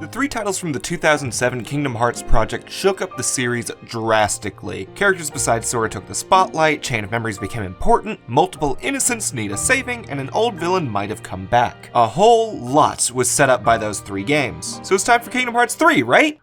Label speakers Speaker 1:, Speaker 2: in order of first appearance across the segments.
Speaker 1: The 3 titles from the 2007 Kingdom Hearts project shook up the series drastically. Characters besides Sora took the spotlight, Chain of Memories became important, multiple innocents need a saving, and an old villain might have come back. A whole lot was set up by those 3 games. So it's time for Kingdom Hearts 3, right?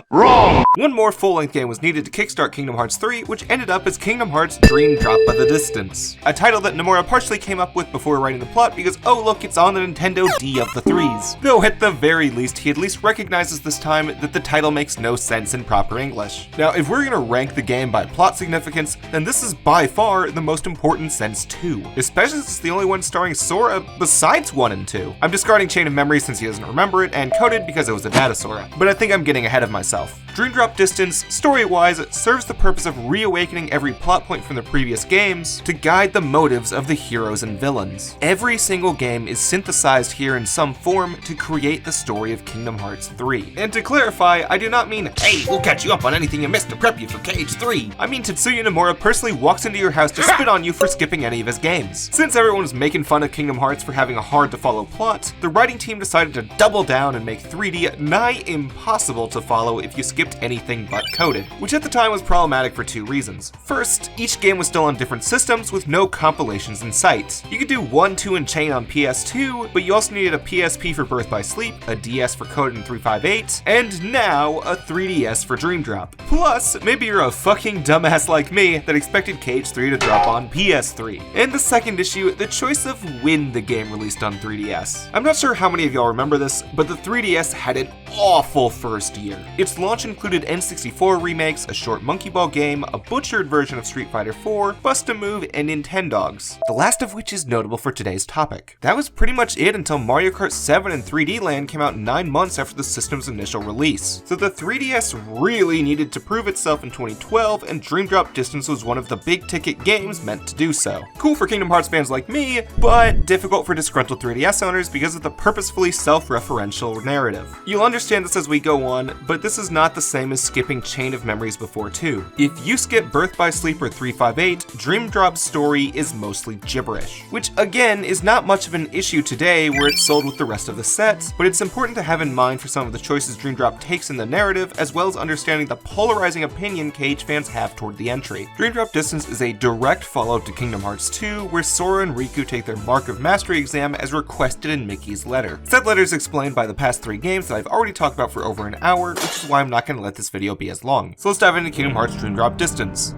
Speaker 1: Wrong! One more full-length game was needed to kickstart Kingdom Hearts 3, which ended up as Kingdom Hearts Dream Drop by the Distance. A title that Nomura partially came up with before writing the plot because, oh look, it's on the Nintendo D of the 3s. Though at the very least, he at least recognizes this time that the title makes no sense in proper English. Now, if we're gonna rank the game by plot significance, then this is by far the most important since 2. Especially since it's the only one starring Sora besides 1 and 2. I'm discarding Chain of Memories since he doesn't remember it, and Coded because it was a data Sora. But I think I'm getting ahead of myself. Dream Drop Distance, story-wise, serves the purpose of reawakening every plot point from the previous games to guide the motives of the heroes and villains. Every single game is synthesized here in some form to create the story of Kingdom Hearts 3. And to clarify, I do not mean, hey, we'll catch you up on anything you missed to prep you for KH3. I mean Tetsuya Nomura personally walks into your house to spit on you for skipping any of his games. Since everyone was making fun of Kingdom Hearts for having a hard-to-follow plot, the writing team decided to double down and make 3D nigh impossible to follow if you skipped anything but Coded, which at the time was problematic for 2 reasons. First, each game was still on different systems with no compilations in sight. You could do 1, 2, and Chain on PS2, but you also needed a PSP for Birth by Sleep, a DS for Coded and 358, and now a 3DS for Dream Drop. Plus, maybe you're a fucking dumbass like me that expected KH3 to drop on PS3. And the second issue, the choice of when the game released on 3DS. I'm not sure how many of y'all remember this, but the 3DS had an awful first year. Its launch included N64 remakes, a short Monkey Ball game, a butchered version of Street Fighter 4, Bust-a-Move, and Nintendogs, the last of which is notable for today's topic. That was pretty much it until Mario Kart 7 and 3D Land came out 9 months after the system's initial release. So the 3DS really needed to prove itself in 2012, and Dream Drop Distance was one of the big ticket games meant to do so. Cool for Kingdom Hearts fans like me, but difficult for disgruntled 3DS owners because of the purposefully self-referential narrative. You'll understand this as we go on, but this is not the same as skipping Chain of Memories before 2. If you skip Birth by Sleep or 358, Dream Drop's story is mostly gibberish, which again is not much of an issue today where it's sold with the rest of the set, but it's important to have in mind for some of the choices Dream Drop takes in the narrative, as well as understanding the polarizing opinion KH fans have toward the entry. Dream Drop Distance is a direct follow-up to Kingdom Hearts 2, where Sora and Riku take their Mark of Mastery exam as requested in Mickey's letter. Said letter is explained by the past 3 games that I've already talked about for over an hour, which is why I'm not going to let this video be as long. So let's dive into Kingdom Hearts Dream Drop Distance.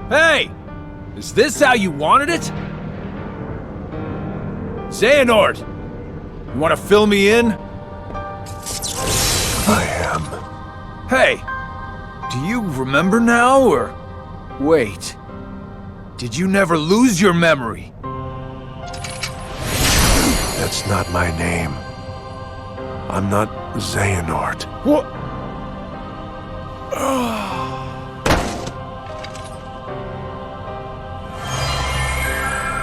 Speaker 2: Hey! Is this how you wanted it? Xehanort! You want to fill me in?
Speaker 3: I am.
Speaker 2: Hey! Do you remember now, or... Wait. Did you never lose your memory?
Speaker 3: That's not my name. I'm not Xehanort.
Speaker 2: What?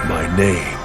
Speaker 3: My name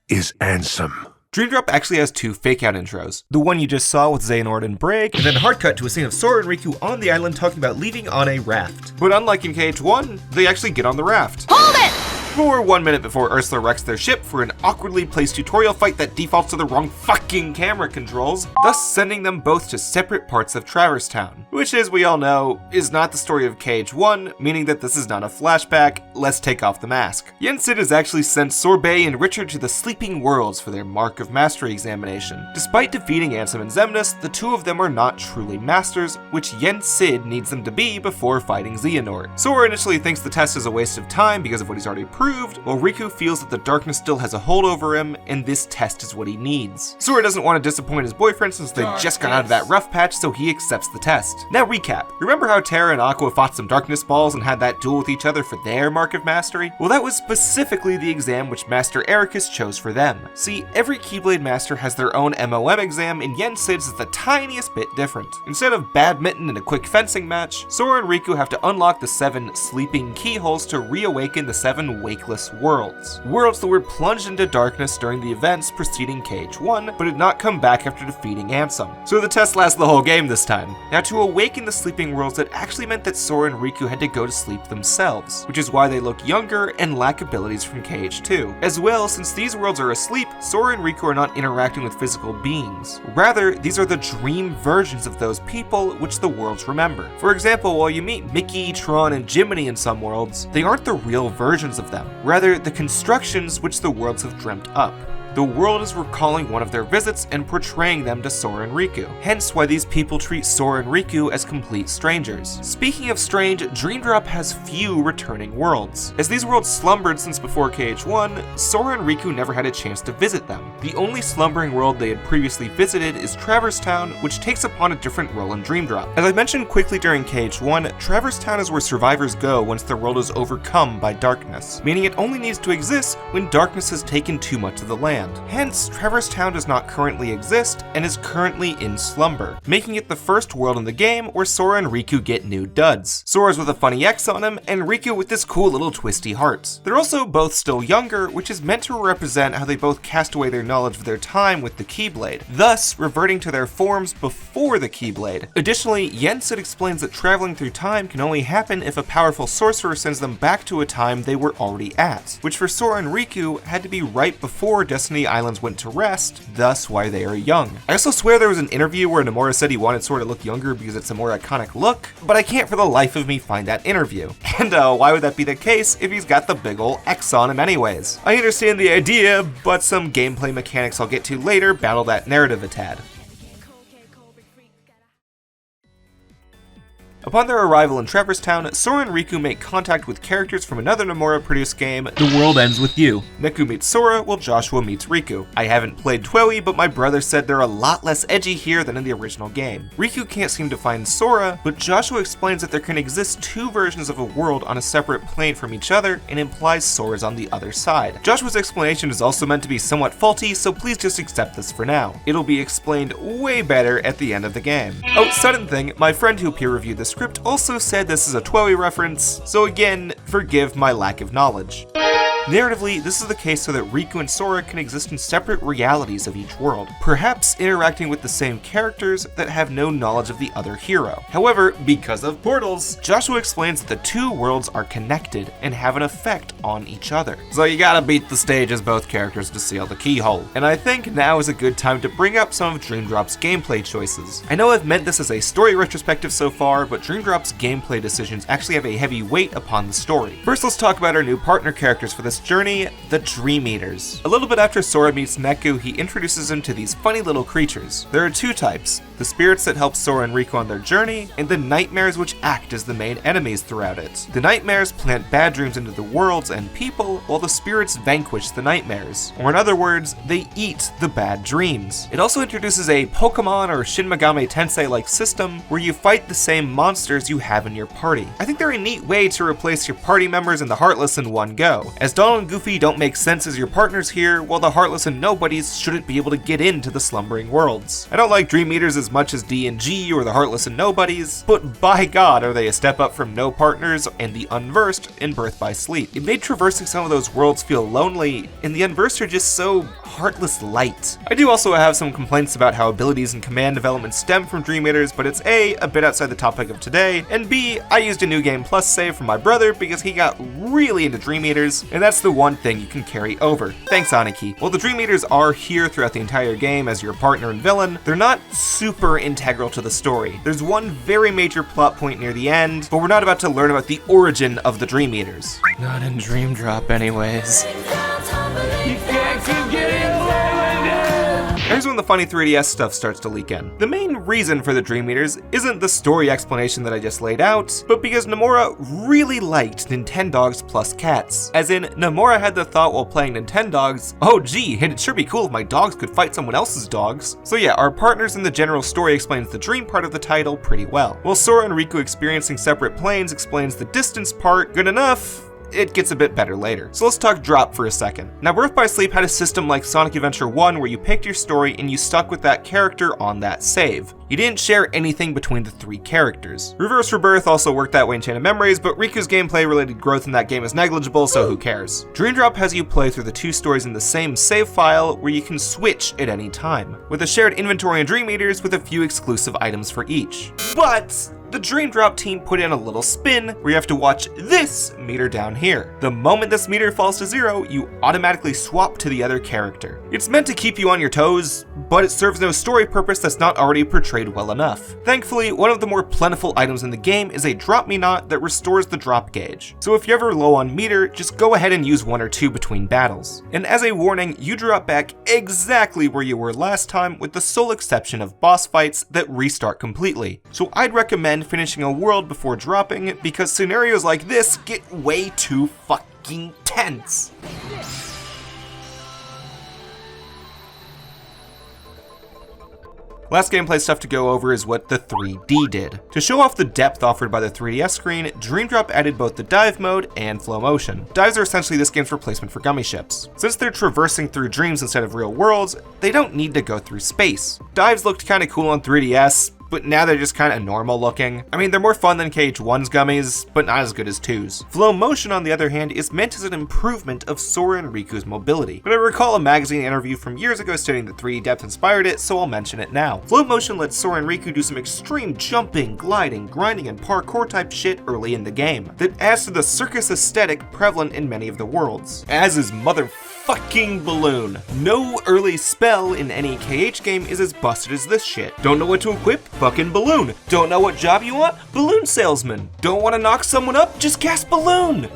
Speaker 3: is Ansem.
Speaker 1: Dream Drop actually has 2 fake-out intros. The one you just saw with Xehanort and Braig, and then a hard cut to a scene of Sora and Riku on the island talking about leaving on a raft. But unlike in KH1, they actually get on the raft.
Speaker 4: Hold it!
Speaker 1: For 1 minute before Ursula wrecks their ship for an awkwardly placed tutorial fight that defaults to the wrong fucking camera controls, thus sending them both to separate parts of Traverse Town. Which, as we all know, is not the story of KH1, meaning that this is not a flashback. Let's take off the mask. Yen Sid has actually sent Sorbet and Richard to the Sleeping Worlds for their Mark of Mastery examination. Despite defeating Ansem and Xemnas, the 2 of them are not truly masters, which Yen Sid needs them to be before fighting Xehanort. Sora initially thinks the test is a waste of time because of what he's already proved, while Riku feels that the darkness still has a hold over him, and this test is what he needs. Sora doesn't want to disappoint his boyfriend since they just got out of that rough patch, so he accepts the test. Now recap. Remember how Terra and Aqua fought some darkness balls and had that duel with each other for their Mark of Mastery? Well, that was specifically the exam which Master Ericus chose for them. See, every Keyblade Master has their own MOM exam, and Yen Sid's is the tiniest bit different. Instead of badminton and a quick fencing match, Sora and Riku have to unlock the 7 sleeping keyholes to reawaken the 7 waking wakeless worlds. Worlds that were plunged into darkness during the events preceding KH1, but did not come back after defeating Ansem. So the test lasts the whole game this time. Now, to awaken the sleeping worlds, that actually meant that Sora and Riku had to go to sleep themselves, which is why they look younger and lack abilities from KH2. As well, since these worlds are asleep, Sora and Riku are not interacting with physical beings. Rather, these are the dream versions of those people which the worlds remember. For example, while you meet Mickey, Tron, and Jiminy in some worlds, they aren't the real versions of them, rather the constructions which the worlds have dreamt up. The world is recalling one of their visits and portraying them to Sora and Riku, hence why these people treat Sora and Riku as complete strangers. Speaking of strange, Dream Drop has few returning worlds. As these worlds slumbered since before KH1, Sora and Riku never had a chance to visit them. The only slumbering world they had previously visited is Traverse Town, which takes upon a different role in Dream Drop. As I mentioned quickly during KH1, Traverse Town is where survivors go once their world is overcome by darkness, meaning it only needs to exist when darkness has taken too much of the land. Hence, Traverse Town does not currently exist and is currently in slumber, making it the first world in the game where Sora and Riku get new duds. Sora's with a funny X on him, and Riku with this cool little twisty heart. They're also both still younger, which is meant to represent how they both cast away their knowledge of their time with the Keyblade, thus reverting to their forms before the Keyblade. Additionally, Yensid explains that traveling through time can only happen if a powerful sorcerer sends them back to a time they were already at, which for Sora and Riku had to be right before Destiny Islands went to rest, thus why they are young. I also swear there was an interview where Nomura said he wanted Sora to look younger because it's a more iconic look, but I can't for the life of me find that interview. And why would that be the case if he's got the big ol' X on him anyways? I understand the idea, but some gameplay mechanics I'll get to later battle that narrative a tad. Upon their arrival in Traverse Town, Sora and Riku make contact with characters from another Nomura-produced game, The World Ends With You. Neku meets Sora, while Joshua meets Riku. I haven't played Twelve, but my brother said they're a lot less edgy here than in the original game. Riku can't seem to find Sora, but Joshua explains that there can exist two versions of a world on a separate plane from each other, and implies Sora's on the other side. Joshua's explanation is also meant to be somewhat faulty, so please just accept this for now. It'll be explained way better at the end of the game. Oh, sudden thing, my friend who peer-reviewed the script also said this is a Twelve reference, so again, forgive my lack of knowledge. Narratively, this is the case so that Riku and Sora can exist in separate realities of each world, perhaps interacting with the same characters that have no knowledge of the other hero. However, because of portals, Joshua explains that the two worlds are connected and have an effect on each other. So you gotta beat the stage as both characters to seal the keyhole. And I think now is a good time to bring up some of Dream Drop's gameplay choices. I know I've meant this as a story retrospective so far, but Dream Drop's gameplay decisions actually have a heavy weight upon the story. First, let's talk about our new partner characters for this journey, the Dream Eaters. A little bit after Sora meets Neku, he introduces him to these funny little creatures. There are two types, the spirits that help Sora and Riku on their journey, and the nightmares which act as the main enemies throughout it. The nightmares plant bad dreams into the worlds and people, while the spirits vanquish the nightmares. Or in other words, they eat the bad dreams. It also introduces a Pokemon or Shin Megami Tensei-like system where you fight the same monsters you have in your party. I think they're a neat way to replace your party members and the Heartless in one go, as Donald and Goofy don't make sense as your partners here, while the Heartless and Nobodies shouldn't be able to get into the slumbering worlds. I don't like Dream Eaters as much as D&G or the Heartless and Nobodies, but by God are they a step up from no partners and the Unversed in Birth by Sleep. It made traversing some of those worlds feel lonely, and the Unversed are just so heartless light. I do also have some complaints about how abilities and command development stem from Dream Eaters, but it's A bit outside the topic of today, and B, I used a New Game Plus save from my brother because he got really into Dream Eaters, and that's the one thing you can carry over. Thanks, Aniki. While the Dream Eaters are here throughout the entire game as your partner and villain, they're not super integral to the story. There's one very major plot point near the end, but we're not about to learn about the origin of the Dream Eaters. Not in Dream Drop anyways. Here's when the funny 3DS stuff starts to leak in. The main reason for the Dream Eaters isn't the story explanation that I just laid out, but because Nomura really liked Nintendogs plus cats. As in, Nomura had the thought while playing Nintendogs, oh gee, it'd sure be cool if my dogs could fight someone else's dogs. So yeah, our partners in the general story explains the dream part of the title pretty well. While Sora and Riku experiencing separate planes explains the distance part good enough, it gets a bit better later. So let's talk drop for a second. Now, Birth by Sleep had a system like Sonic Adventure 1 where you picked your story and you stuck with that character on that save. You didn't share anything between the 3 characters. Reverse Rebirth also worked that way in Chain of Memories, but Riku's gameplay-related growth in that game is negligible, so who cares? Dream Drop has you play through the 2 stories in the same save file where you can switch at any time, with a shared inventory and Dream Eaters with a few exclusive items for each. But the Dream Drop team put in a little spin where you have to watch this meter down here. The moment this meter falls to 0, you automatically swap to the other character. It's meant to keep you on your toes, but it serves no story purpose that's not already portrayed well enough. Thankfully, one of the more plentiful items in the game is a Drop Me Not that restores the drop gauge. So if you're ever low on meter, just go ahead and use 1 or 2 between battles. And as a warning, you drop back exactly where you were last time, with the sole exception of boss fights that restart completely. So I'd recommend finishing a world before dropping, because scenarios like this get way too fucking tense. Last gameplay stuff to go over is what the 3D did. To show off the depth offered by the 3DS screen, Dream Drop added both the dive mode and flow motion. Dives are essentially this game's replacement for gummy ships. Since they're traversing through dreams instead of real worlds, they don't need to go through space. Dives looked kinda cool on 3DS, but now they're just kinda normal looking. I mean, they're more fun than KH1's gummies, but not as good as 2's. Flow motion, on the other hand, is meant as an improvement of Sora and Riku's mobility. But I recall a magazine interview from years ago stating that 3D depth inspired it, so I'll mention it now. Flow motion lets Sora and Riku do some extreme jumping, gliding, grinding, and parkour type shit early in the game that adds to the circus aesthetic prevalent in many of the worlds. As is motherfucking Balloon. No early spell in any KH game is as busted as this shit. Don't know what to equip? Fucking Balloon. Don't know what job you want? Balloon salesman. Don't want to knock someone up? Just cast Balloon.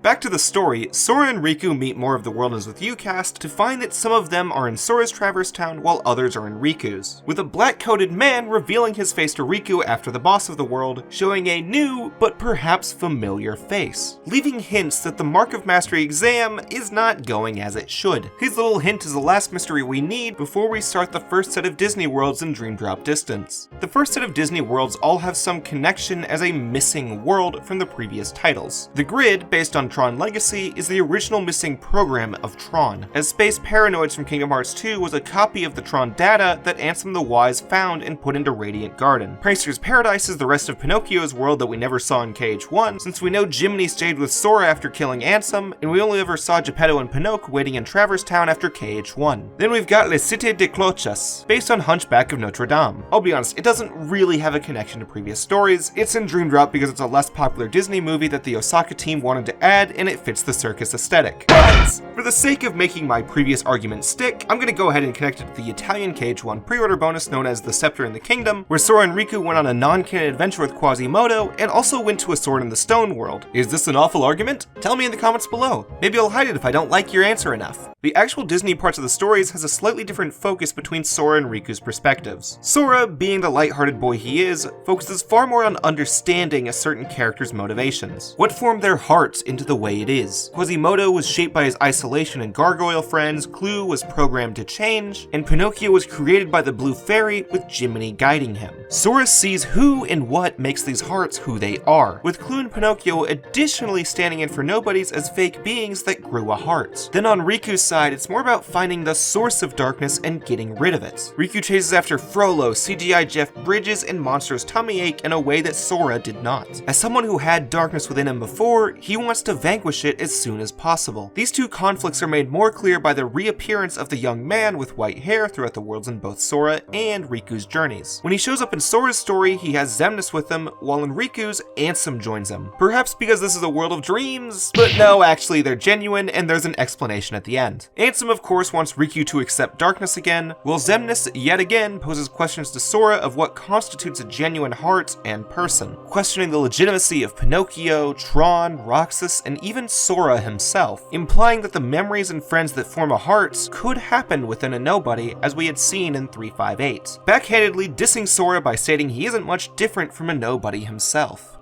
Speaker 1: Back to the story, Sora and Riku meet more of the world as with UCast to find that some of them are in Sora's Traverse Town while others are in Riku's, with a black-coated man revealing his face to Riku after the boss of the world, showing a new but perhaps familiar face, leaving hints that the Mark of Mastery exam is not going as it should. His little hint is the last mystery we need before we start the first set of Disney Worlds in Dream Drop Distance. The first set of Disney Worlds all have some connection as a missing world from the previous titles. The grid, based on Tron Legacy, is the original missing program of Tron, as Space Paranoids from Kingdom Hearts 2 was a copy of the Tron data that Ansem the Wise found and put into Radiant Garden. Prankster's Paradise is the rest of Pinocchio's world that we never saw in KH1, since we know Jiminy stayed with Sora after killing Ansem, and we only ever saw Geppetto and Pinocchio waiting in Traverse Town after KH1. Then we've got Les Cités de Clochas, based on Hunchback of Notre Dame. I'll be honest, it doesn't really have a connection to previous stories. It's in Dream Drop because it's a less popular Disney movie that the Osaka team wanted to add, and it fits the circus aesthetic. But for the sake of making my previous argument stick, I'm gonna go ahead and connect it to the Italian KH1 pre-order bonus known as The Scepter in the Kingdom, where Sora and Riku went on a non-canon adventure with Quasimodo, and also went to a Sword in the Stone world. Is this an awful argument? Tell me in the comments below. Maybe I'll hide it if I don't like your answer enough. The actual Disney parts of the stories has a slightly different focus between Sora and Riku's perspectives. Sora, being the lighthearted boy he is, focuses far more on understanding a certain character's motivations, what formed their hearts into the way it is. Quasimodo was shaped by his isolation and gargoyle friends, Clu was programmed to change, and Pinocchio was created by the Blue Fairy with Jiminy guiding him. Sora sees who and what makes these hearts who they are, with Clu and Pinocchio additionally standing in for nobodies as fake beings that grew a heart. Then on Riku's side, it's more about finding the source of darkness and getting rid of it. Riku chases after Frollo, CGI Jeff Bridges, and Monster's tummy ache in a way that Sora did not. As someone who had darkness within him before, he wants to vanquish it as soon as possible. These two conflicts are made more clear by the reappearance of the young man with white hair throughout the worlds in both Sora and Riku's journeys. When he shows up in Sora's story, he has Xemnas with him, while in Riku's, Ansem joins him. Perhaps because this is a world of dreams? But no, actually they're genuine, and there's an explanation at the end. Ansem of course wants Riku to accept darkness again, while Xemnas yet again poses questions to Sora of what constitutes a genuine heart and person, questioning the legitimacy of Pinocchio, Tron, Roxas, and even Sora himself, implying that the memories and friends that form a heart could happen within a nobody, as we had seen in 358, backhandedly dissing Sora by stating he isn't much different from a nobody himself.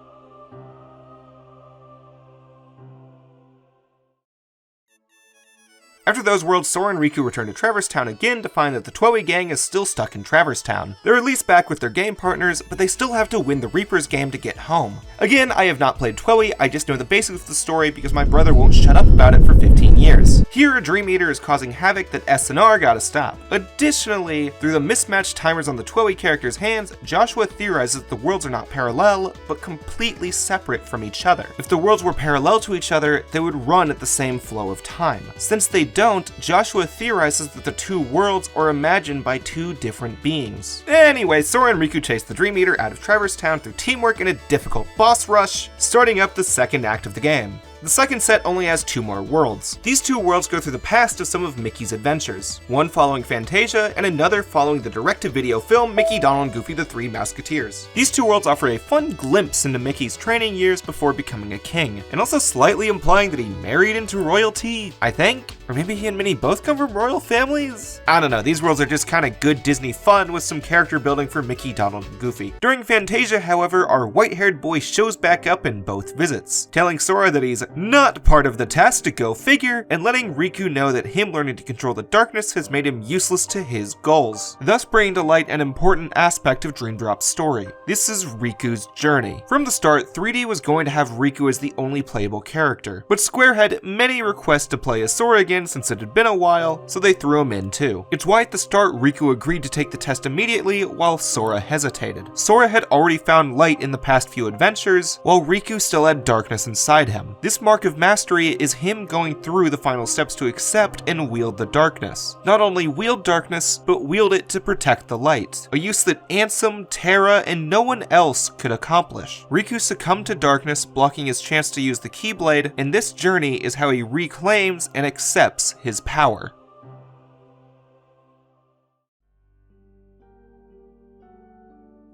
Speaker 1: After those worlds, Sora and Riku return to Traverse Town again to find that the Twelve gang is still stuck in Traverse Town. They're at least back with their game partners, but they still have to win the Reaper's game to get home. Again, I have not played Twelve, I just know the basics of the story because my brother won't shut up about it for 15 years. Here, a Dream Eater is causing havoc that S and R gotta stop. Additionally, through the mismatched timers on the Twelve characters' hands, Joshua theorizes that the worlds are not parallel, but completely separate from each other. If the worlds were parallel to each other, they would run at the same flow of time. Since they don't, Joshua theorizes that the two worlds are imagined by two different beings. Anyway, Sora and Riku chase the Dream Eater out of Traverse Town through teamwork in a difficult boss rush, starting up the second act of the game. The second set only has 2 more worlds. These 2 worlds go through the past of some of Mickey's adventures, one following Fantasia and another following the direct-to-video film Mickey, Donald, and Goofy the Three Musketeers. These 2 worlds offer a fun glimpse into Mickey's training years before becoming a king, and also slightly implying that he married into royalty, I think? Or maybe he and Minnie both come from royal families? I don't know, these worlds are just kinda good Disney fun with some character building for Mickey, Donald, and Goofy. During Fantasia, however, our white-haired boy shows back up in both visits, telling Sora that he's not part of the test, to go figure, and letting Riku know that him learning to control the darkness has made him useless to his goals, thus bringing to light an important aspect of Dream Drop's story. This is Riku's journey. From the start, 3D was going to have Riku as the only playable character, but Square had many requests to play as Sora again since it had been a while, so they threw him in too. It's why at the start Riku agreed to take the test immediately while Sora hesitated. Sora had already found light in the past few adventures, while Riku still had darkness inside him. This mark of mastery is him going through the final steps to accept and wield the darkness. Not only wield darkness, but wield it to protect the light, a use that Ansem, Terra, and no one else could accomplish. Riku succumbed to darkness, blocking his chance to use the Keyblade, and this journey is how he reclaims and accepts his power.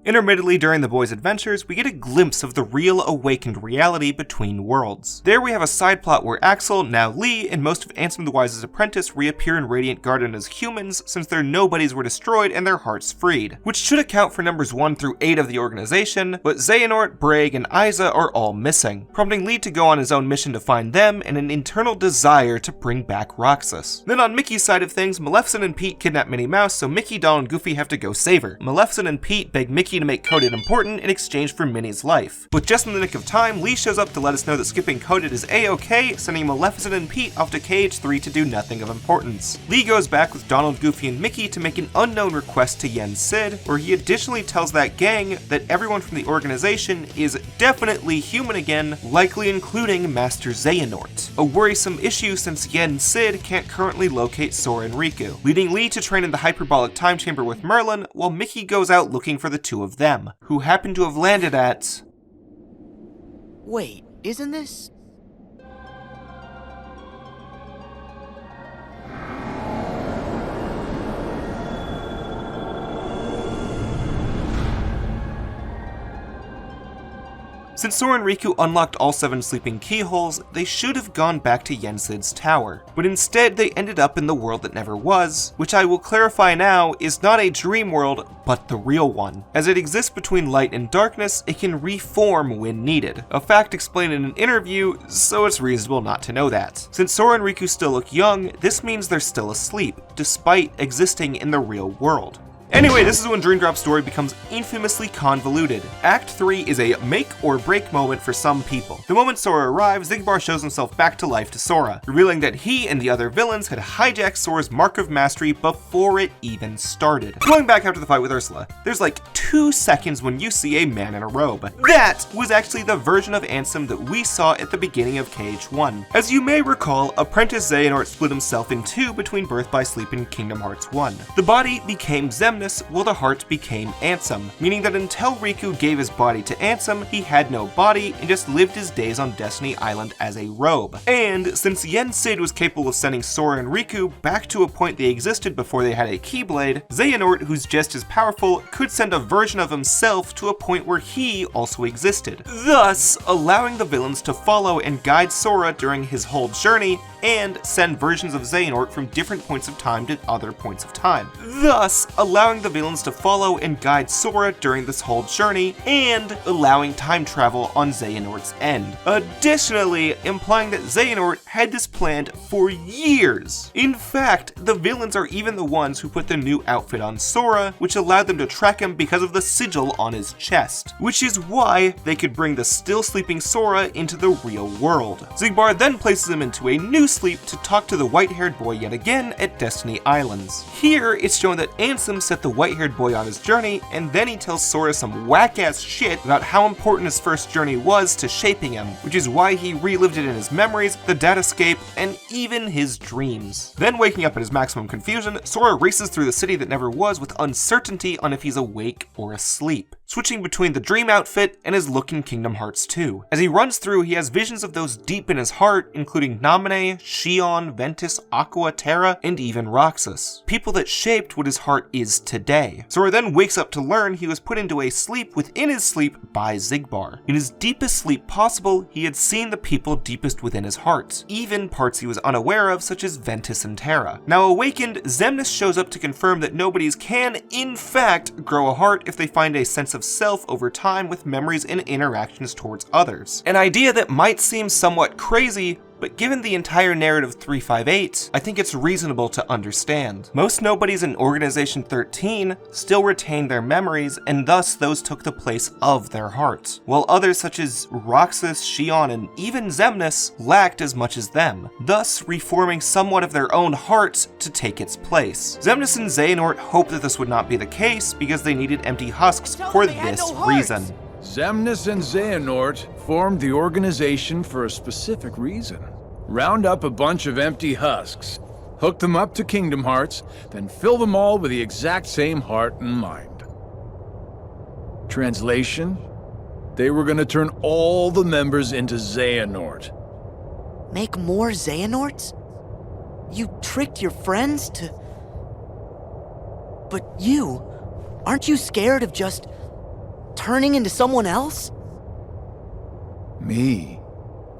Speaker 1: Intermittently during the boys' adventures, we get a glimpse of the real awakened reality between worlds. There we have a side plot where Axel, now Lee, and most of Ansem the Wise's apprentice reappear in Radiant Garden as humans since their nobodies were destroyed and their hearts freed, which should account for numbers 1 through 8 of the organization, but Xehanort, Braig, and Isa are all missing, prompting Lee to go on his own mission to find them and an internal desire to bring back Roxas. Then on Mickey's side of things, Maleficent and Pete kidnap Minnie Mouse, so Mickey, Donald, and Goofy have to go save her. Maleficent and Pete beg Mickey to make Coded important in exchange for Minnie's life. But just in the nick of time, Lee shows up to let us know that skipping Coded is a-okay, sending Maleficent and Pete off to KH3 to do nothing of importance. Lee goes back with Donald, Goofy, and Mickey to make an unknown request to Yen Sid, where he additionally tells that gang that everyone from the organization is definitely human again, likely including Master Xehanort. A worrisome issue since Yen Sid can't currently locate Sora and Riku, leading Lee to train in the hyperbolic time chamber with Merlin, while Mickey goes out looking for the two of them, who happen to have landed at...
Speaker 4: Wait, isn't this...
Speaker 1: Since Sora and Riku unlocked all 7 sleeping keyholes, they should have gone back to Yen Sid's tower, but instead they ended up in the world that never was, which I will clarify now is not a dream world, but the real one. As it exists between light and darkness, it can reform when needed, a fact explained in an interview, so it's reasonable not to know that. Since Sora and Riku still look young, this means they're still asleep, despite existing in the real world. Anyway, this is when Dream Drop's story becomes infamously convoluted. Act 3 is a make or break moment for some people. The moment Sora arrives, Xigbar shows himself back to life to Sora, revealing that he and the other villains had hijacked Sora's Mark of Mastery before it even started. Going back after the fight with Ursula, there's like 2 seconds when you see a man in a robe. That was actually the version of Ansem that we saw at the beginning of KH1. As you may recall, Apprentice Xehanort split himself in 2 between Birth by Sleep and Kingdom Hearts 1. The body became Xemnas, while the heart became Ansem, meaning that until Riku gave his body to Ansem, he had no body and just lived his days on Destiny Island as a robe. And since Yen Sid was capable of sending Sora and Riku back to a point they existed before they had a Keyblade, Xehanort, who's just as powerful, could send a version of himself to a point where he also existed, thus allowing the villains to follow and guide Sora during his whole journey and send versions of Xehanort from different points of time to other points of time, thus allowing the villains to follow and guide Sora during this whole journey, and allowing time travel on Xehanort's end. Additionally, implying that Xehanort had this planned for years. In fact, the villains are even the ones who put the new outfit on Sora, which allowed them to track him because of the sigil on his chest, which is why they could bring the still sleeping Sora into the real world. Xigbar then places him into a new sleep to talk to the white-haired boy yet again at Destiny Islands. Here, it's shown that Ansem set the white-haired boy on his journey, and then he tells Sora some whack-ass shit about how important his first journey was to shaping him, which is why he relived it in his memories, the datascape, and even his dreams. Then waking up in his maximum confusion, Sora races through the city that never was with uncertainty on if he's awake or asleep, switching between the dream outfit and his look in Kingdom Hearts 2. As he runs through, he has visions of those deep in his heart, including Naminé, Xion, Ventus, Aqua, Terra, and even Roxas, people that shaped what his heart is today. Sora then wakes up to learn he was put into a sleep within his sleep by Xigbar. In his deepest sleep possible, he had seen the people deepest within his heart, even parts he was unaware of, such as Ventus and Terra. Now awakened, Xemnas shows up to confirm that nobodies can, in fact, grow a heart if they find a sense of self over time with memories and interactions towards others. An idea that might seem somewhat crazy, but given the entire narrative 358, I think it's reasonable to understand. Most nobodies in Organization 13 still retain their memories, and thus those took the place of their hearts, while others such as Roxas, Xion, and even Xemnas lacked as much as them, thus reforming somewhat of their own hearts to take its place. Xemnas and Xehanort hoped that this would not be the case because they needed empty husks for this reason.
Speaker 2: Xemnas and Xehanort formed the organization for a specific reason. Round up a bunch of empty husks, hook them up to Kingdom Hearts, then fill them all with the exact same heart and mind. Translation? They were gonna turn all the members into Xehanort.
Speaker 4: Make more Xehanorts? You tricked your friends to... But you, aren't you scared of just turning into someone else?
Speaker 2: Me?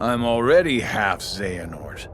Speaker 2: I'm already half Xehanort.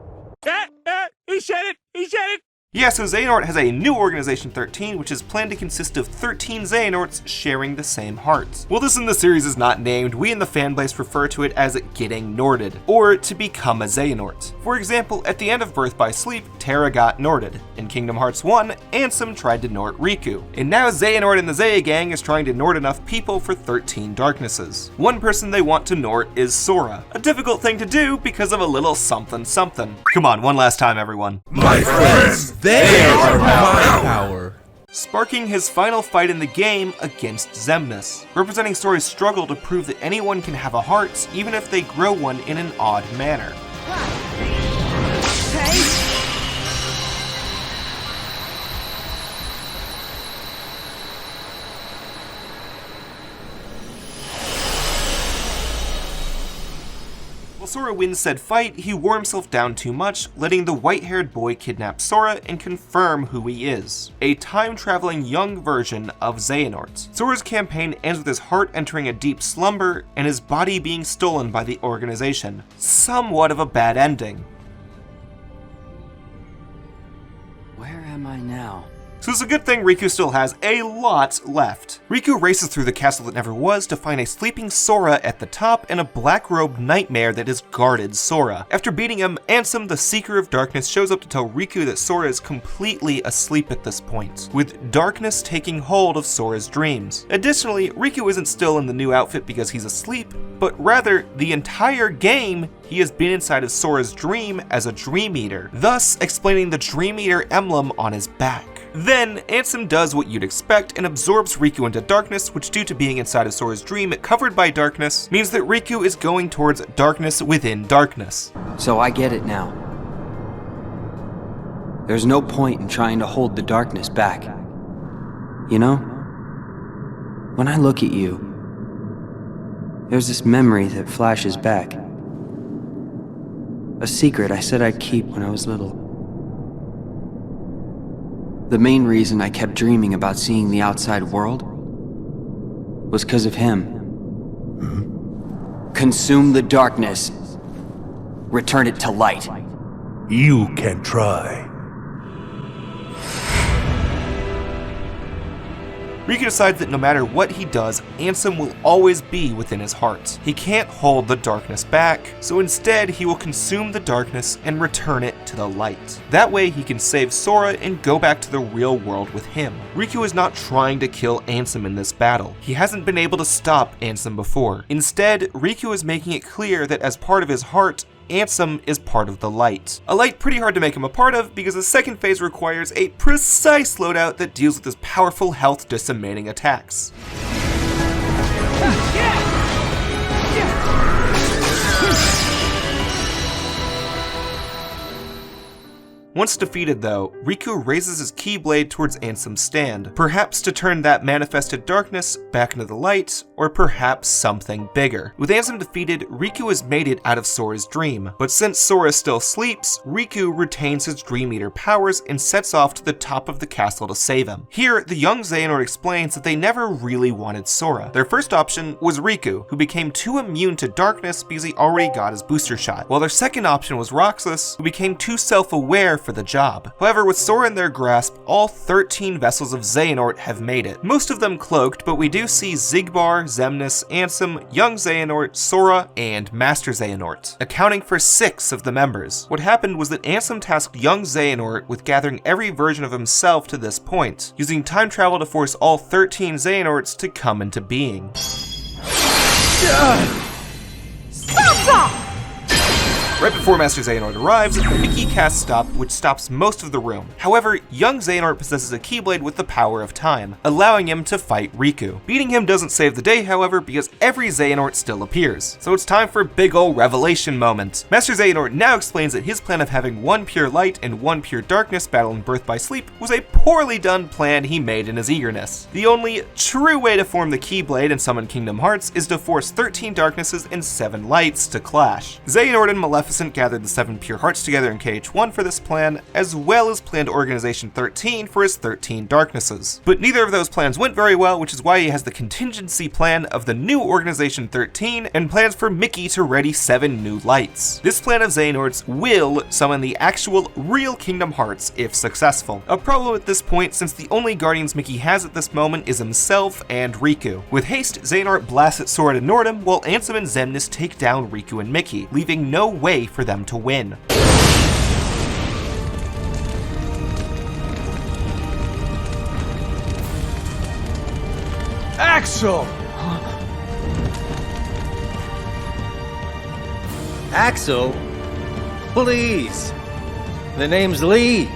Speaker 2: He said it! He said it!
Speaker 1: Yeah, so Xehanort has a new Organization 13, which is planned to consist of 13 Xehanorts sharing the same hearts. While this in the series is not named, we in the fanbase refer to it as getting Norted, or to become a Xehanort. For example, at the end of Birth by Sleep, Terra got Norted. In Kingdom Hearts 1, Ansem tried to Nort Riku. And now Xehanort and the Xea gang is trying to Nort enough people for 13 Darknesses. One person they want to Nort is Sora. A difficult thing to do because of a little something something. Come on, one last time everyone.
Speaker 3: My friends,
Speaker 5: They are my power.
Speaker 1: Sparking his final fight in the game against Xemnas, representing Sora's struggle to prove that anyone can have a heart even if they grow one in an odd manner. While Sora wins said fight, he wore himself down too much, letting the white-haired boy kidnap Sora and confirm who he is. A time-traveling young version of Xehanort. Sora's campaign ends with his heart entering a deep slumber and his body being stolen by the organization. Somewhat of a bad ending.
Speaker 4: Where am I now?
Speaker 1: So it's a good thing Riku still has a lot left. Riku races through the castle that never was to find a sleeping Sora at the top and a black-robed nightmare that has guarded Sora. After beating him, Ansem, the Seeker of Darkness, shows up to tell Riku that Sora is completely asleep at this point, with darkness taking hold of Sora's dreams. Additionally, Riku isn't still in the new outfit because he's asleep, but rather, the entire game, he has been inside of Sora's dream as a Dream Eater, thus explaining the Dream Eater emblem on his back. Then, Ansem does what you'd expect and absorbs Riku into darkness, which due to being inside of Sora's dream covered by darkness, means that Riku is going towards darkness within darkness.
Speaker 6: So I get it now. There's no point in trying to hold the darkness back. You know, when I look at you, there's this memory that flashes back. A secret I said I'd keep when I was little. The main reason I kept dreaming about seeing the outside world was because of him. Consume the darkness. Return it to light.
Speaker 3: You can try.
Speaker 1: Riku decides that no matter what he does, Ansem will always be within his heart. He can't hold the darkness back, so instead he will consume the darkness and return it to the light. That way he can save Sora and go back to the real world with him. Riku is not trying to kill Ansem in this battle. He hasn't been able to stop Ansem before. Instead, Riku is making it clear that as part of his heart, Ansem is part of the light. A light pretty hard to make him a part of because the second phase requires a precise loadout that deals with his powerful health decimating attacks. Once defeated though, Riku raises his Keyblade towards Ansem's stand, perhaps to turn that manifested darkness back into the light, or perhaps something bigger. With Ansem defeated, Riku has made it out of Sora's dream, but since Sora still sleeps, Riku retains his Dream Eater powers and sets off to the top of the castle to save him. Here, the young Xehanort explains that they never really wanted Sora. Their first option was Riku, who became too immune to darkness because he already got his booster shot, while their second option was Roxas, who became too self-aware for the job. However, with Sora in their grasp, all 13 vessels of Xehanort have made it. Most of them cloaked, but we do see Xigbar, Xemnas, Ansem, Young Xehanort, Sora, and Master Xehanort, accounting for 6 of the members. What happened was that Ansem tasked Young Xehanort with gathering every version of himself to this point, using time travel to force all 13 Xehanorts to come into being. Right before Master Xehanort arrives, Mickey casts Stop, which stops most of the room. However, young Xehanort possesses a Keyblade with the power of time, allowing him to fight Riku. Beating him doesn't save the day, however, because every Xehanort still appears. So it's time for big ol' revelation moment. Master Xehanort now explains that his plan of having one pure light and one pure darkness battle in Birth by Sleep was a poorly done plan he made in his eagerness. The only true way to form the Keyblade and summon Kingdom Hearts is to force 13 darknesses and 7 lights to clash. Xehanort and Maleficent gathered the 7 pure hearts together in KH1 for this plan, as well as planned Organization 13 for his 13 darknesses. But neither of those plans went very well, which is why he has the contingency plan of the new Organization 13 and plans for Mickey to ready 7 new lights. This plan of Xehanort's will summon the actual real Kingdom Hearts if successful. A problem at this point, since the only guardians Mickey has at this moment is himself and Riku. With haste, Xehanort blasts at Sora to Nordham, while Ansem and Xemnas take down Riku and Mickey, leaving no way for them to win.
Speaker 2: Axel!
Speaker 5: Axel? Please. The name's Lee.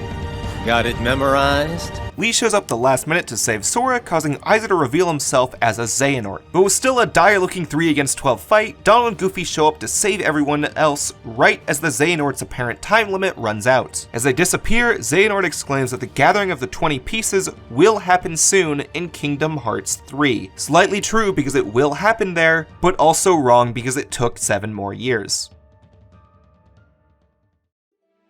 Speaker 5: Got it memorized?
Speaker 1: Lee shows up the last minute to save Sora, causing Isa to reveal himself as a Xehanort. But with still a dire-looking 3 against 12 fight, Donald and Goofy show up to save everyone else right as the Xehanort's apparent time limit runs out. As they disappear, Xehanort exclaims that the gathering of the 20 pieces will happen soon in Kingdom Hearts 3. Slightly true because it will happen there, but also wrong because it took 7 more years.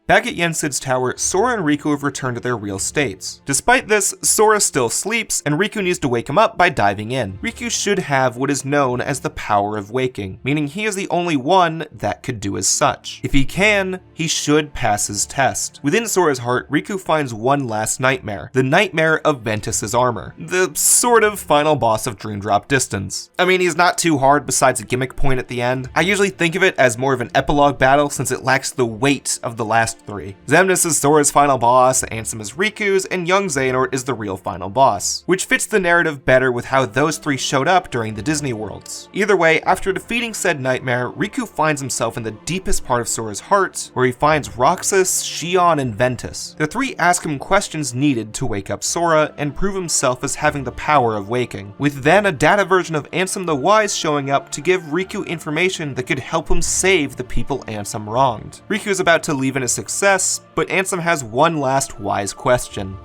Speaker 1: Back at Yensid's tower, Sora and Riku have returned to their real states. Despite this, Sora still sleeps, and Riku needs to wake him up by diving in. Riku should have what is known as the power of waking, meaning he is the only one that could do as such. If he can, he should pass his test. Within Sora's heart, Riku finds one last nightmare, the nightmare of Ventus's armor, the sort of final boss of Dream Drop Distance. I mean, he's not too hard besides a gimmick point at the end. I usually think of it as more of an epilogue battle since it lacks the weight of the last 3. Xemnas is Sora's final boss, Ansem is Riku's, and young Xehanort is the real final boss, which fits the narrative better with how those 3 showed up during the Disney Worlds. Either way, after defeating said nightmare, Riku finds himself in the deepest part of Sora's heart, where he finds Roxas, Xion, and Ventus. The 3 ask him questions needed to wake up Sora and prove himself as having the power of waking, with then a data version of Ansem the Wise showing up to give Riku information that could help him save the people Ansem wronged. Riku is about to leave in a success, but Ansem has one last wise question.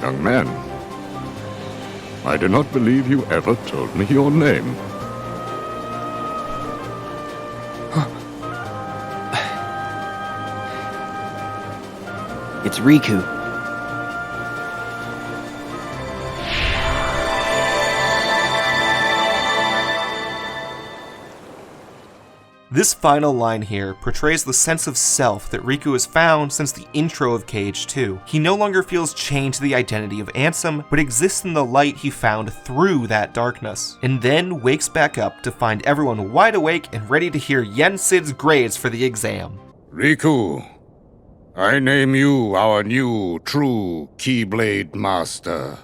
Speaker 7: Young man, I do not believe you ever told me your name.
Speaker 6: It's Riku.
Speaker 1: This final line here portrays the sense of self that Riku has found since the intro of KH2. He no longer feels chained to the identity of Ansem, but exists in the light he found through that darkness, and then wakes back up to find everyone wide awake and ready to hear Yen Sid's grades for the exam.
Speaker 7: Riku, I name you our new true Keyblade Master.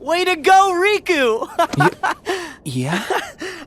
Speaker 4: Way to go, Riku!
Speaker 6: Yeah?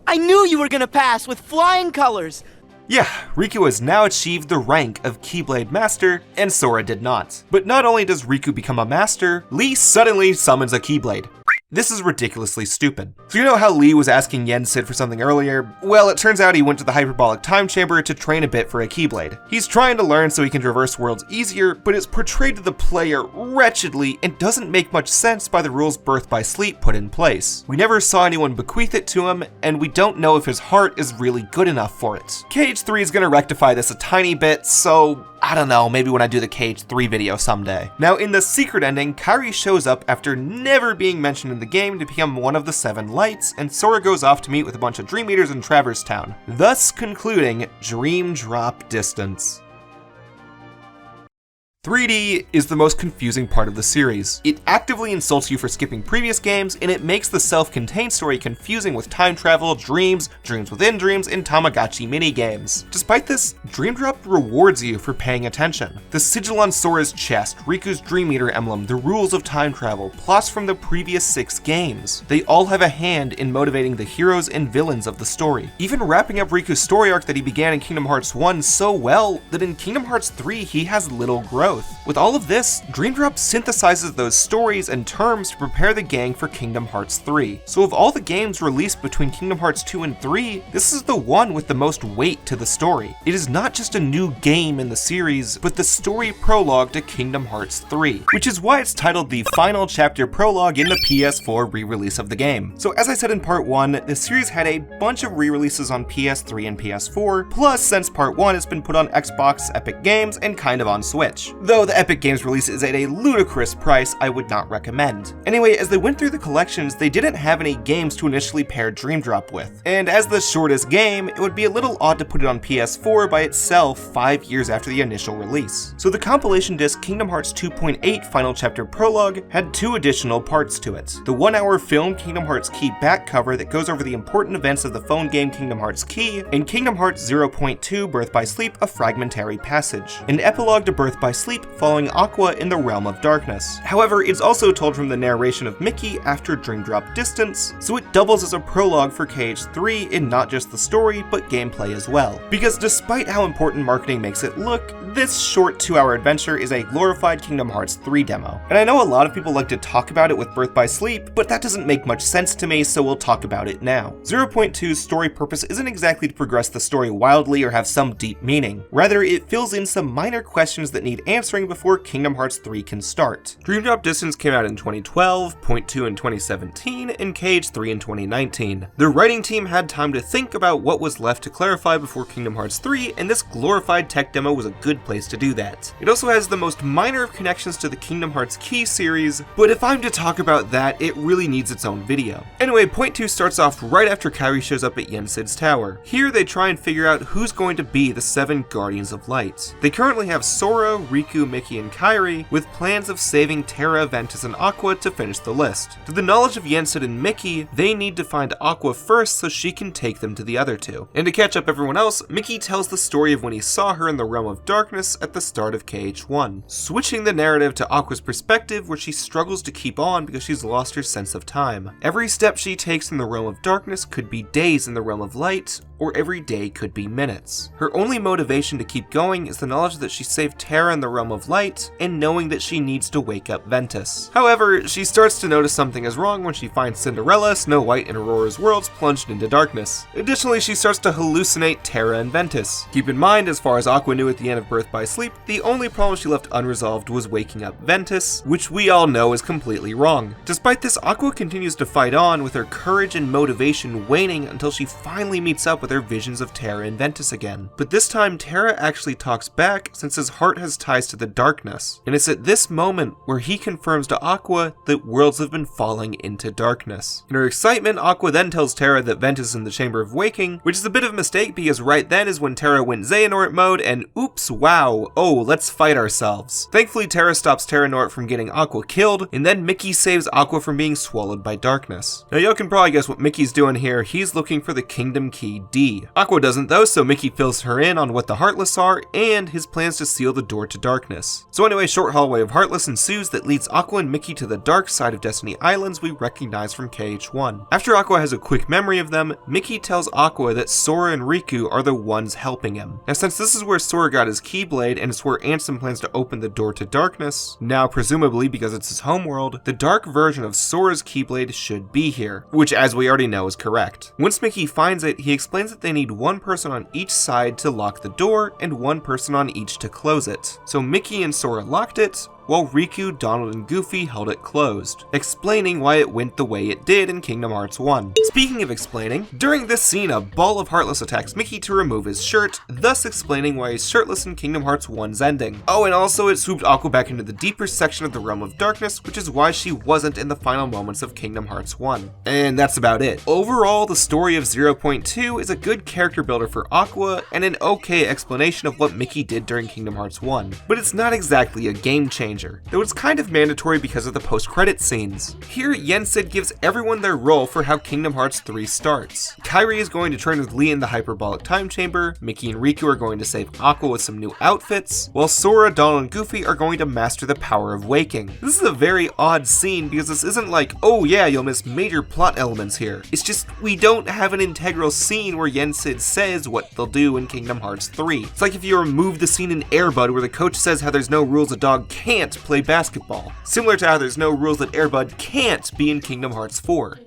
Speaker 4: I knew you were gonna pass with flying colors.
Speaker 1: Yeah, Riku has now achieved the rank of Keyblade Master, and Sora did not. But not only does Riku become a master, Lee suddenly summons a Keyblade. This is ridiculously stupid. So you know how Lee was asking Yen Sid for something earlier? Well, it turns out he went to the hyperbolic time chamber to train a bit for a Keyblade. He's trying to learn so he can traverse worlds easier, but it's portrayed to the player wretchedly and doesn't make much sense by the rules Birth by Sleep put in place. We never saw anyone bequeath it to him, and we don't know if his heart is really good enough for it. KH3 is gonna rectify this a tiny bit, so I don't know, maybe when I do the KH3 video someday. Now in the secret ending, Kairi shows up after never being mentioned in the game to become one of the 7 lights, and Sora goes off to meet with a bunch of Dream Eaters in Traverse Town, thus concluding Dream Drop Distance. 3D is the most confusing part of the series. It actively insults you for skipping previous games, and it makes the self-contained story confusing with time travel, dreams, dreams within dreams, and Tamagotchi minigames. Despite this, Dream Drop rewards you for paying attention. The sigil on Sora's chest, Riku's Dream Eater emblem, the rules of time travel, plots from the previous 6 games. They all have a hand in motivating the heroes and villains of the story, even wrapping up Riku's story arc that he began in Kingdom Hearts 1 so well that in Kingdom Hearts 3 he has little growth. With all of this, Dream Drop synthesizes those stories and terms to prepare the gang for Kingdom Hearts 3. So of all the games released between Kingdom Hearts 2 and 3, this is the one with the most weight to the story. It is not just a new game in the series, but the story prologue to Kingdom Hearts 3, which is why it's titled the final chapter prologue in the PS4 re-release of the game. So as I said in part 1, the series had a bunch of re-releases on PS3 and PS4, plus since part 1 it's been put on Xbox, Epic Games, and kind of on Switch. Though the Epic Games release is at a ludicrous price I would not recommend. Anyway, as they went through the collections, they didn't have any games to initially pair Dream Drop with. And as the shortest game, it would be a little odd to put it on PS4 by itself 5 years after the initial release. So the compilation disc Kingdom Hearts 2.8 Final Chapter Prologue had 2 additional parts to it. The 1-hour film Kingdom Hearts Key back cover that goes over the important events of the phone game Kingdom Hearts Key, and Kingdom Hearts 0.2 Birth by Sleep, A Fragmentary Passage. An epilogue to Birth by Sleep following Aqua in the Realm of Darkness. However, it's also told from the narration of Mickey after Dream Drop Distance, so it doubles as a prologue for KH3 in not just the story, but gameplay as well. Because despite how important marketing makes it look, this short 2-hour adventure is a glorified Kingdom Hearts 3 demo. And I know a lot of people like to talk about it with Birth by Sleep, but that doesn't make much sense to me, so we'll talk about it now. 0.2's story purpose isn't exactly to progress the story wildly or have some deep meaning. Rather, it fills in some minor questions that need answering before Kingdom Hearts 3 can start. Dream Drop Distance came out in 2012, Point 2 in 2017, and KH3 in 2019. The writing team had time to think about what was left to clarify before Kingdom Hearts 3, and this glorified tech demo was a good place to do that. It also has the most minor of connections to the Kingdom Hearts Key series, but if I'm to talk about that, it really needs its own video. Anyway, Point 2 starts off right after Kairi shows up at Yen Sid's tower. Here they try and figure out who's going to be the 7 Guardians of Light. They currently have Sora, Riku, Mickey, and Kairi, with plans of saving Terra, Ventus, and Aqua to finish the list. To the knowledge of Yen Sid and Mickey, they need to find Aqua first so she can take them to the other 2. And to catch up everyone else, Mickey tells the story of when he saw her in the Realm of Darkness at the start of KH1, switching the narrative to Aqua's perspective where she struggles to keep on because she's lost her sense of time. Every step she takes in the Realm of Darkness could be days in the Realm of Light, or every day could be minutes. Her only motivation to keep going is the knowledge that she saved Terra in the Realm of Light, and knowing that she needs to wake up Ventus. However, she starts to notice something is wrong when she finds Cinderella, Snow White, and Aurora's worlds plunged into darkness. Additionally, she starts to hallucinate Terra and Ventus. Keep in mind, as far as Aqua knew at the end of Birth by Sleep, the only problem she left unresolved was waking up Ventus, which we all know is completely wrong. Despite this, Aqua continues to fight on, with her courage and motivation waning until she finally meets up with with their visions of Terra and Ventus again. But this time, Terra actually talks back since his heart has ties to the darkness. And it's at this moment where he confirms to Aqua that worlds have been falling into darkness. In her excitement, Aqua then tells Terra that Ventus is in the Chamber of Waking, which is a bit of a mistake because right then is when Terra went Xehanort mode and oops, wow, oh, let's fight ourselves. Thankfully, Terra stops Terranort from getting Aqua killed, and then Mickey saves Aqua from being swallowed by darkness. Now you can probably guess what Mickey's doing here. He's looking for the Kingdom Key D. Aqua doesn't though, so Mickey fills her in on what the Heartless are and his plans to seal the door to darkness. So anyway, short hallway of Heartless ensues that leads Aqua and Mickey to the dark side of Destiny Islands we recognize from KH1. After Aqua has a quick memory of them, Mickey tells Aqua that Sora and Riku are the ones helping him. Now since this is where Sora got his Keyblade and it's where Ansem plans to open the door to darkness, now presumably because it's his homeworld, the dark version of Sora's Keyblade should be here, which as we already know is correct. Once Mickey finds it, he explains that they need one person on each side to lock the door and one person on each to close it. So Mickey and Sora locked it, while Riku, Donald, and Goofy held it closed, explaining why it went the way it did in Kingdom Hearts 1. Speaking of explaining, during this scene a ball of Heartless attacks Mickey to remove his shirt, thus explaining why he's shirtless in Kingdom Hearts 1's ending. Oh, and also it swooped Aqua back into the deeper section of the Realm of Darkness, which is why she wasn't in the final moments of Kingdom Hearts 1. And that's about it. Overall, the story of 0.2 is a good character builder for Aqua, and an okay explanation of what Mickey did during Kingdom Hearts 1. But it's not exactly a game changer, though it's kind of mandatory because of the post-credit scenes. Here, Yensid gives everyone their role for how Kingdom Hearts 3 starts. Kairi is going to train with Lee in the hyperbolic time chamber, Mickey and Riku are going to save Aqua with some new outfits, while Sora, Donald, and Goofy are going to master the power of waking. This is a very odd scene because this isn't like, oh yeah, you'll miss major plot elements here. It's just, we don't have an integral scene where Yensid says what they'll do in Kingdom Hearts 3. It's like if you remove the scene in Air Bud where the coach says how there's no rules a dog can't play basketball. Similar to how there's no rules that Air Bud can't be in Kingdom Hearts 4.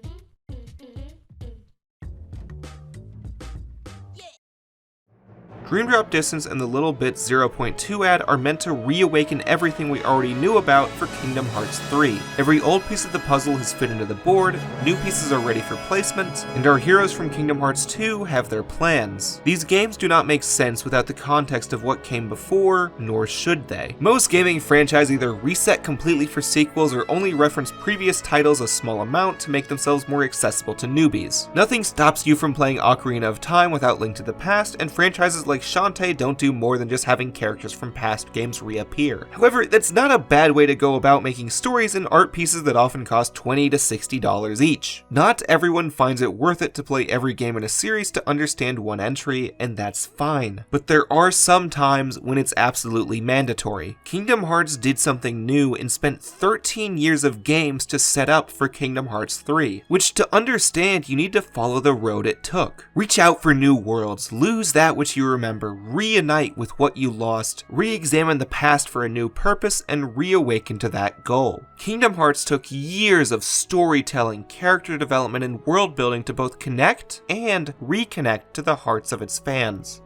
Speaker 1: Dream Drop Distance and the Little Bit 0.2 ad are meant to reawaken everything we already knew about for Kingdom Hearts 3. Every old piece of the puzzle has fit into the board, new pieces are ready for placement, and our heroes from Kingdom Hearts 2 have their plans. These games do not make sense without the context of what came before, nor should they. Most gaming franchises either reset completely for sequels or only reference previous titles a small amount to make themselves more accessible to newbies. Nothing stops you from playing Ocarina of Time without Link to the Past, and franchises like Shantae don't do more than just having characters from past games reappear. However, that's not a bad way to go about making stories and art pieces that often cost $20 to $60 each. Not everyone finds it worth it to play every game in a series to understand one entry, and that's fine. But there are some times when it's absolutely mandatory. Kingdom Hearts did something new and spent 13 years of games to set up for Kingdom Hearts 3, which to understand you need to follow the road it took. Reach out for new worlds, lose that which you remember, reunite with what you lost, re-examine the past for a new purpose, and reawaken to that goal. Kingdom Hearts took years of storytelling, character development, and world building to both connect and reconnect to the hearts of its fans.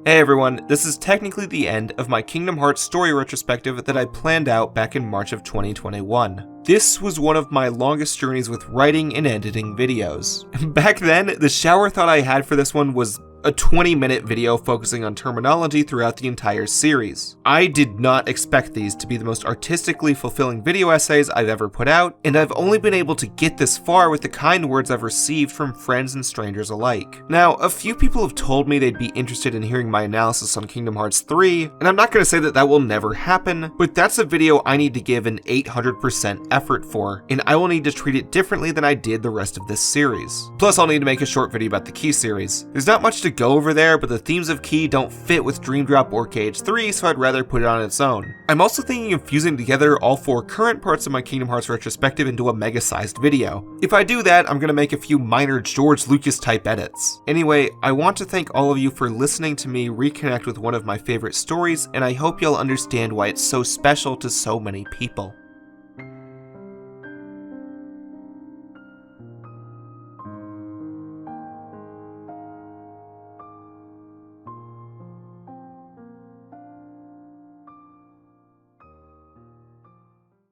Speaker 1: Hey everyone, this is technically the end of my Kingdom Hearts story retrospective that I planned out back in March of 2021. This was one of my longest journeys with writing and editing videos. Back then, the shower thought I had for this one was a 20-minute video focusing on terminology throughout the entire series. I did not expect these to be the most artistically fulfilling video essays I've ever put out, and I've only been able to get this far with the kind words I've received from friends and strangers alike. Now, a few people have told me they'd be interested in hearing my analysis on Kingdom Hearts 3, and I'm not going to say that that will never happen, but that's a video I need to give an 800% effort for, and I will need to treat it differently than I did the rest of this series. Plus, I'll need to make a short video about the Key series. There's not much to go over there, but the themes of Key don't fit with Dream Drop or KH3, so I'd rather put it on its own. I'm also thinking of fusing together all 4 current parts of my Kingdom Hearts retrospective into a mega-sized video. If I do that, I'm going to make a few minor George Lucas type edits. Anyway, I want to thank all of you for listening to me reconnect with one of my favorite stories, and I hope you'll understand why it's so special to so many people.